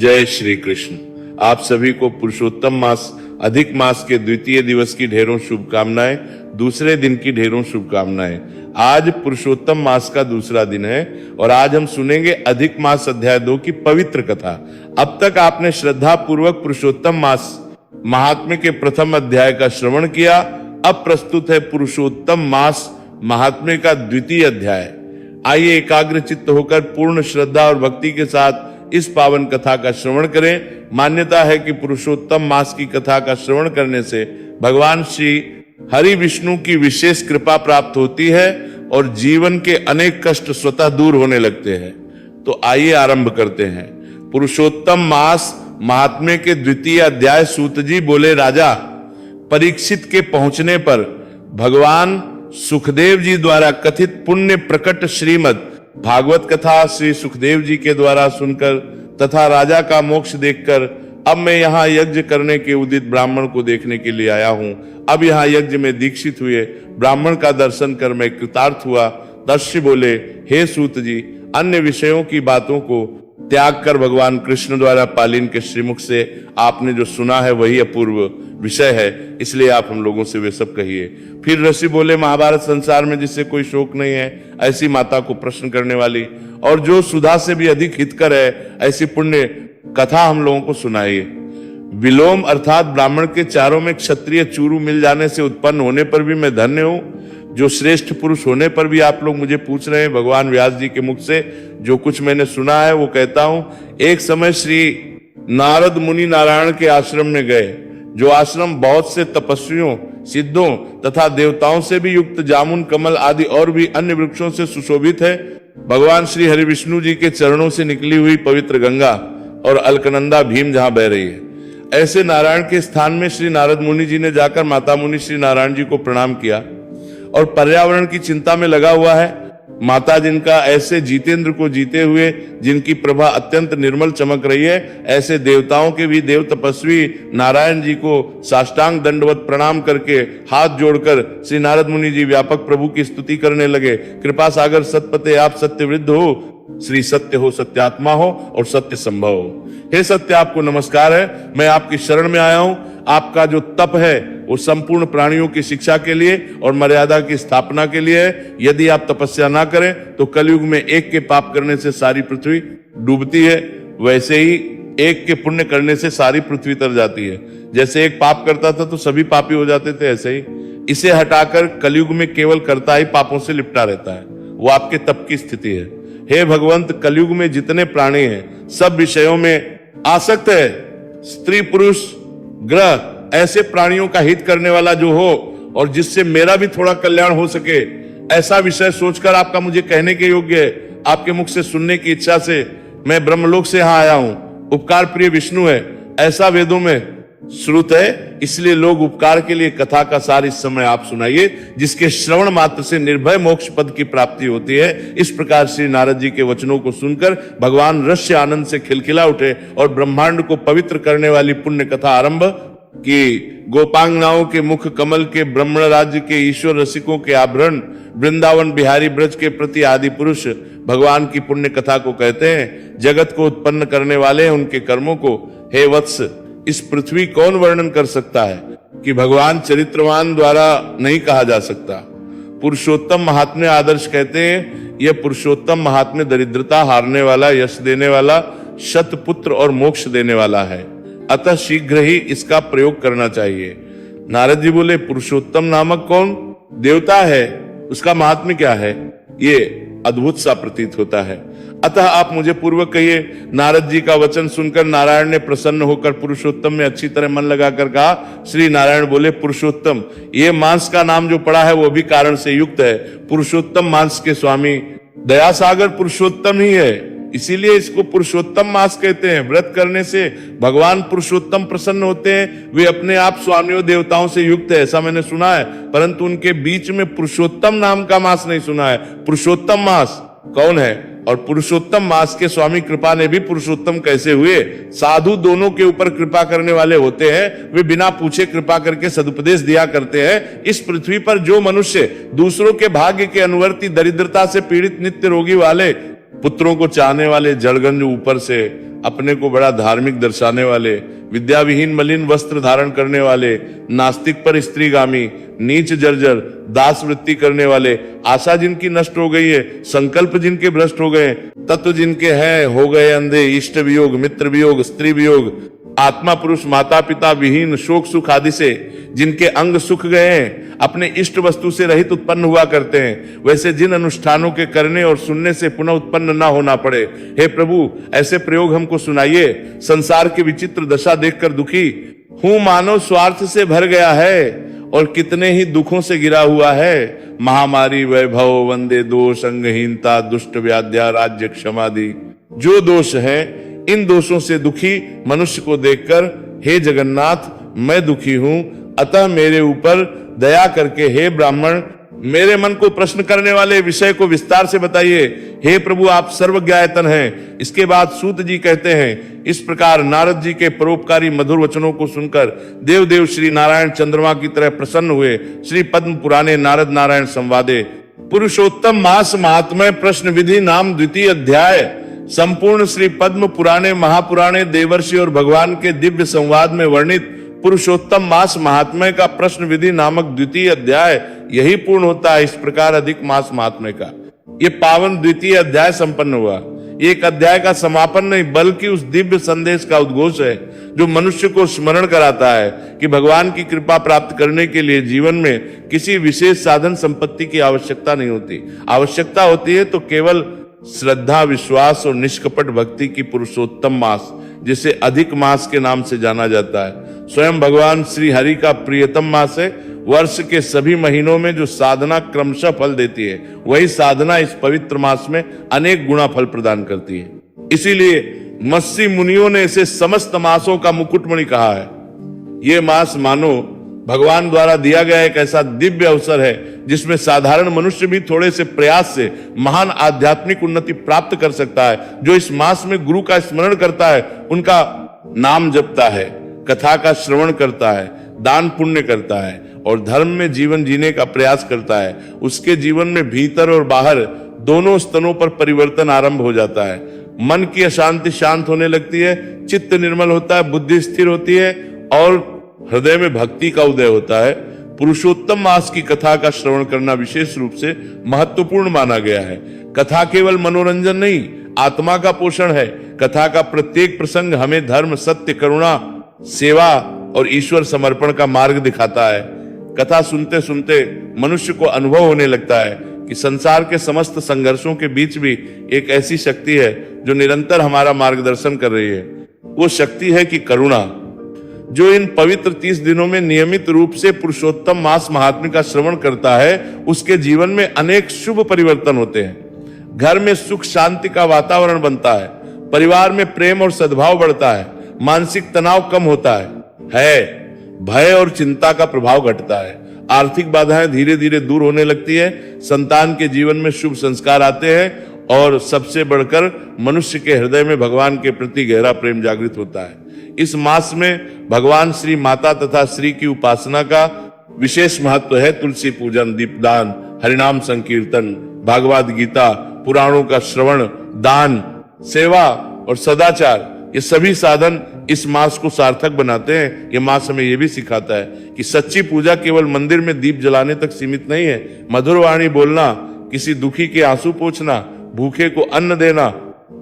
जय श्री कृष्ण। आप सभी को पुरुषोत्तम मास अधिक मास के द्वितीय दिवस की ढेरों शुभकामनाएं, दूसरे दिन की ढेरों शुभकामनाएं। आज पुरुषोत्तम मास का दूसरा दिन है और आज हम सुनेंगे अधिक मास अध्याय 2 की पवित्र कथा। अब तक आपने श्रद्धा पूर्वक पुरुषोत्तम मास महात्म्य के प्रथम अध्याय का श्रवण किया। अब प्रस्तुत है पुरुषोत्तम मास महात्म्य का द्वितीय अध्याय। आइए एकाग्र चित्त होकर पूर्ण श्रद्धा और भक्ति के साथ इस पावन कथा का श्रवण करें। मान्यता है कि पुरुषोत्तम मास की कथा का श्रवण करने से भगवान श्री हरि विष्णु की विशेष कृपा प्राप्त होती है और जीवन के अनेक कष्ट स्वतः दूर होने लगते हैं। तो आइए आरंभ करते हैं। पुरुषोत्तम मास महात्म्य के द्वितीय अध्याय। सूत जी बोले, राजा परीक्षित के पहुंचने पर भगवान सुखदेव जी द्वारा कथित पुण्य प्रकट श्रीमद भागवत कथा श्री सुखदेव जी के द्वारा सुनकर तथा राजा का मोक्ष देखकर अब मैं यहाँ यज्ञ करने के उदित ब्राह्मण को देखने के लिए आया हूँ। अब यहाँ यज्ञ में दीक्षित हुए ब्राह्मण का दर्शन कर मैं कृतार्थ हुआ। दर्शी बोले, हे सूत जी, अन्य विषयों की बातों को त्याग कर भगवान कृष्ण द्वारा पालिन के श्रीमुख से आपने जो सुना है वही अपूर्व विषय है, इसलिए आप हम लोगों से वे सब कहिए। फिर ऋषि बोले, महाभारत संसार में जिससे कोई शोक नहीं है ऐसी माता को प्रश्न करने वाली और जो सुधा से भी अधिक हितकर है ऐसी पुण्य कथा हम लोगों को सुनाइए। विलोम अर्थात ब्राह्मण के चारों में क्षत्रिय चूरू मिल जाने से उत्पन्न होने पर भी मैं धन्य हूं। जो श्रेष्ठ पुरुष होने पर भी आप लोग मुझे पूछ रहे हैं, भगवान व्यास जी के मुख से जो कुछ मैंने सुना है वो कहता हूं। एक समय श्री नारद मुनि नारायण के आश्रम में गए, जो आश्रम बहुत से तपस्वियों, सिद्धों तथा देवताओं से भी युक्त जामुन, कमल आदि और भी अन्य वृक्षों से सुशोभित है। भगवान श्री हरि विष्णु जी के चरणों से निकली हुई पवित्र गंगा और अलकनंदा भीम जहां बह रही है, ऐसे नारायण के स्थान में श्री नारद मुनि जी ने जाकर माता मुनि श्री नारायण जी को प्रणाम किया और पर्यावरण की चिंता में लगा हुआ है। माता जिनका ऐसे जितेंद्र को जीते हुए जिनकी प्रभा अत्यंत निर्मल चमक रही है, ऐसे देवताओं के भी देव तपस्वी नारायण जी को साष्टांग दंडवत प्रणाम करके हाथ जोड़कर श्री नारद मुनि जी व्यापक प्रभु की स्तुति करने लगे। कृपा सागर सतपते आप सत्य वृद्ध हो, श्री सत्य हो, सत्यात्मा हो और सत्य संभव हो। हे सत्य, आपको नमस्कार है। मैं आपकी शरण में आया हूं। आपका जो तप है वो संपूर्ण प्राणियों की शिक्षा के लिए और मर्यादा की स्थापना के लिए है। यदि आप तपस्या ना करें तो कलयुग में एक के पाप करने से सारी पृथ्वी डूबती है, वैसे ही एक के पुण्य करने से सारी पृथ्वी तर जाती है। जैसे एक पाप करता था तो सभी पापी हो जाते थे, ऐसे ही इसे हटाकर कलयुग में केवल कर्ता ही पापों से लिपटा रहता है। वो आपके तप की स्थिति है। हे भगवंत, कलयुग में जितने प्राणी हैं सब विषयों में आसक्त है। स्त्री पुरुष ग्रह ऐसे प्राणियों का हित करने वाला जो हो और जिससे मेरा भी थोड़ा कल्याण हो सके, ऐसा विषय सोचकर आपका मुझे कहने के योग्य है। आपके मुख से सुनने की इच्छा से मैं ब्रह्मलोक से यहां आया हूं। उपकार प्रिय विष्णु है, ऐसा वेदों में श्रुत है, इसलिए लोग उपकार के लिए कथा का सार इस समय आप सुनाइए, जिसके श्रवण मात्र से निर्भय मोक्ष पद की प्राप्ति होती है। इस प्रकार श्री नारद जी के वचनों को सुनकर भगवान रस्य आनंद से खिलखिला उठे और ब्रह्मांड को पवित्र करने वाली पुण्य कथा आरंभ की। गोपांगनाओं के मुख कमल के, ब्रह्मण राज्य के ईश्वर रसिकों के आभरण, वृंदावन बिहारी ब्रज के प्रति आदि पुरुष भगवान की पुण्य कथा को कहते हैं। जगत को उत्पन्न करने वाले हैं उनके कर्मों को। हे वत्स, इस पृथ्वी कौन वर्णन कर सकता है कि भगवान चरित्रवान द्वारा नहीं कहा जा सकता। पुरुषोत्तम महात्म्य आदर्श कहते हैं, यह पुरुषोत्तम महात्म्य दरिद्रता हारने वाला, यश देने वाला, शतपुत्र और मोक्ष देने वाला है। अतः शीघ्र ही इसका प्रयोग करना चाहिए। नारद जी बोले, पुरुषोत्तम नामक कौन देवता है, उसका महात्म्य क्या है? ये अद्भुत सा प्रतीत होता है। अतः आप मुझे पूर्वक कहिए। नारद जी का वचन सुनकर नारायण ने प्रसन्न होकर पुरुषोत्तम में अच्छी तरह मन लगाकर कहा। श्री नारायण बोले, पुरुषोत्तम, ये मांस का नाम जो पड़ा है वो भी कारण से युक्त है। पुरुषोत्तम मांस के स्वामी दयासागर पुरुषोत्तम ही है, इसीलिए इसको पुरुषोत्तम मास कहते हैं। व्रत करने से भगवान पुरुषोत्तम प्रसन्न होते हैं। वे अपने आप स्वामियों देवताओं से युक्त है, ऐसा मैंने सुना है, परंतु उनके बीच में पुरुषोत्तम नाम का मास नहीं सुना है। पुरुषोत्तम मास कौन है? और पुरुषोत्तम मास के स्वामी कृपा ने भी पुरुषोत्तम कैसे हुए? साधु दोनों के ऊपर कृपा करने वाले होते हैं। वे बिना पूछे कृपा करके सदुपदेश दिया करते हैं। इस पृथ्वी पर जो मनुष्य दूसरों के भाग्य के अनुवर्ती, दरिद्रता से पीड़ित, नित्य रोगी वाले, पुत्रों को चाहने वाले, जड़गंज ऊपर से अपने को बड़ा धार्मिक दर्शाने वाले, विद्या विहीन मलिन वस्त्र धारण करने वाले, नास्तिक पर स्त्रीगामी, नीच जर्जर, दास वृत्ति करने वाले, आशा जिनकी नष्ट हो गई है, संकल्प जिनके भ्रष्ट हो गए, तत्व जिनके हैं हो गए अंधे, इष्ट वियोग, मित्र वियोग, स्त्री वियोग, आत्मा पुरुष माता पिता विहीन, शोक सुख आदि से जिनके अंग सुख गए हैं, अपने इष्ट वस्तु से रहित उत्पन्न हुआ करते हैं, वैसे जिन अनुष्ठानों के करने और सुनने से पुनः उत्पन्न न होना पड़े, हे प्रभु ऐसे प्रयोग हमको सुनाइए। संसार की विचित्र दशा देखकर दुखी हूं, मानव स्वार्थ से भर गया है और कितने ही दुखों से गिरा हुआ है। महामारी, वैभव, वंदे दोष, अंगहीनता, दुष्ट व्याध्या, राज्य क्षमादि जो दोष है, इन दोषों से दुखी मनुष्य को देखकर हे जगन्नाथ मैं दुखी हूं, अतः मेरे ऊपर दया करके हे ब्राह्मण मेरे मन को प्रश्न करने वाले विषय को विस्तार से बताइए। हे प्रभु आप सर्वज्ञायतन हैं। इसके बाद सूत जी कहते हैं, इस प्रकार नारद जी के परोपकारी मधुर वचनों को सुनकर देव श्री नारायण चंद्रमा की तरह प्रसन्न हुए। श्री पद्म पुराणे नारद नारायण संवादे पुरुषोत्तम मास महात्म्य प्रश्न विधि नाम द्वितीय अध्याय। संपूर्ण श्री पद्म पुराणे महापुराणे देवर्षि और भगवान के दिव्य संवाद में वर्णित पुरुषोत्तम मास महात्म्य का प्रश्न विधि नामक द्वितीय अध्याय यही पूर्ण होता है। इस प्रकार अधिक मास महात्म्य का ये पावन द्वितीय अध्याय संपन्न हुआ। एक अध्याय का समापन नहीं बल्कि उस दिव्य संदेश का उद्घोष है जो मनुष्य को स्मरण कराता है कि भगवान की कृपा प्राप्त करने के लिए जीवन में किसी विशेष साधन संपत्ति की आवश्यकता नहीं होती। आवश्यकता होती है तो केवल श्रद्धा, विश्वास और निष्कपट भक्ति की पुरुषोत्तम मास, जिसे अधिक मास के नाम से जाना जाता है, स्वयं भगवान श्री हरि का प्रियतम मास है। वर्ष के सभी महीनों में जो साधना क्रमशः फल देती है, वही साधना इस पवित्र मास में अनेक गुणा फल प्रदान करती है। इसीलिए मत्स्य मुनियों ने इसे समस्त मासों का मुकुटमणि कहा है। ये मास मानो भगवान द्वारा दिया गया एक ऐसा दिव्य अवसर है जिसमें साधारण मनुष्य भी थोड़े से प्रयास से महान आध्यात्मिक उन्नति प्राप्त कर सकता है। जो इस मास में गुरु का स्मरण करता है, उनका नाम जपता है, कथा का श्रवण करता है, दान पुण्य करता है और धर्म में जीवन जीने का प्रयास करता है, उसके जीवन में भीतर और बाहर दोनों स्तरों पर परिवर्तन आरंभ हो जाता है। मन की अशांति शांत होने लगती है, चित्त निर्मल होता है, बुद्धि स्थिर होती है और हृदय में भक्ति का उदय होता है। पुरुषोत्तम मास की कथा का श्रवण करना विशेष रूप से महत्वपूर्ण माना गया है। कथा केवल मनोरंजन नहीं, आत्मा का पोषण है। कथा का प्रत्येक प्रसंग हमें धर्म, सत्य, करुणा, सेवा और ईश्वर समर्पण का मार्ग दिखाता है। कथा सुनते सुनते मनुष्य को अनुभव होने लगता है कि संसार के समस्त संघर्षों के बीच भी एक ऐसी शक्ति है जो निरंतर हमारा मार्गदर्शन कर रही है। वो शक्ति है कि करुणा। जो इन पवित्र 30 दिनों में नियमित रूप से पुरुषोत्तम मास महात्म्य का श्रवण करता है, उसके जीवन में अनेक शुभ परिवर्तन होते हैं। घर में सुख शांति का वातावरण बनता है, परिवार में प्रेम और सद्भाव बढ़ता है, मानसिक तनाव कम होता है, भय और चिंता का प्रभाव घटता है, आर्थिक बाधाएं धीरे धीरे दूर होने लगती है, संतान के जीवन में शुभ संस्कार आते हैं और सबसे बढ़कर मनुष्य के हृदय में भगवान के प्रति गहरा प्रेम जागृत होता है। इस मास में भगवान श्री माता तथा श्री की उपासना का विशेष महत्व है। तुलसी पूजन, दीपदान, हरिनाम संकीर्तन, भागवत गीता, पुराणों का श्रवण, दान, सेवा और सदाचार, ये सभी साधन इस मास को सार्थक बनाते हैं। ये मास हमें ये भी सिखाता है कि सच्ची पूजा केवल मंदिर में दीप जलाने तक सीमित नहीं है। मधुर वाणी बोलना, किसी दुखी के आंसू पोंछना, भूखे को अन्न देना,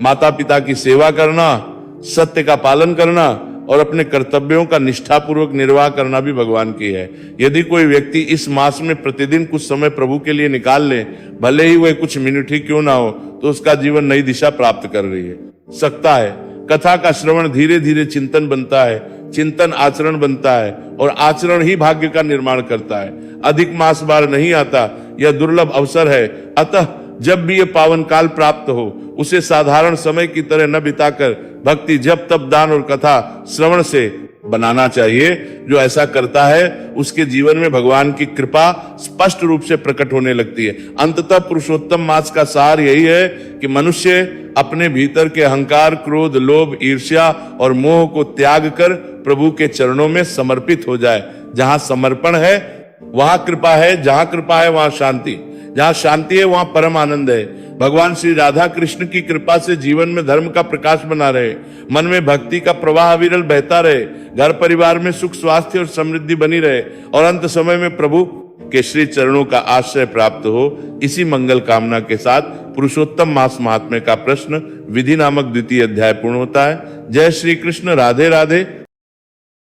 माता पिता की सेवा करना, सत्य का पालन करना और अपने कर्तव्यों का निष्ठापूर्वक निर्वाह करना भी भगवान की है। यदि कोई व्यक्ति इस मास में प्रतिदिन कुछ समय प्रभु के लिए निकाल ले, भले ही वह कुछ मिनट ही क्यों ना हो, तो उसका जीवन नई दिशा प्राप्त कर रही है सकता है। कथा का श्रवण धीरे धीरे चिंतन बनता है, चिंतन आचरण बनता है और आचरण ही भाग्य का निर्माण करता है। अधिक मास बार नहीं आता, यह दुर्लभ अवसर है। अतः जब भी ये पावन काल प्राप्त हो, उसे साधारण समय की तरह न बिताकर भक्ति, जप, तप, दान और कथा श्रवण से बनाना चाहिए। जो ऐसा करता है उसके जीवन में भगवान की कृपा स्पष्ट रूप से प्रकट होने लगती है। अंततः पुरुषोत्तम मास का सार यही है कि मनुष्य अपने भीतर के अहंकार, क्रोध, लोभ, ईर्ष्या और मोह को त्याग कर प्रभु के चरणों में समर्पित हो जाए। जहां समर्पण है वहां कृपा है, जहां कृपा है वहां शांति। जहाँ शांति है वहाँ परम आनंद है। भगवान श्री राधा कृष्ण की कृपा से जीवन में धर्म का प्रकाश बना रहे, मन में भक्ति का प्रवाह अविरल बहता रहे, घर परिवार में सुख स्वास्थ्य और समृद्धि बनी रहे और अंत समय में प्रभु के श्री चरणों का आश्रय प्राप्त हो। इसी मंगल कामना के साथ पुरुषोत्तम मास महात्म्य का प्रश्न विधि नामक द्वितीय अध्याय पूर्ण होता है। जय श्री कृष्ण। राधे राधे।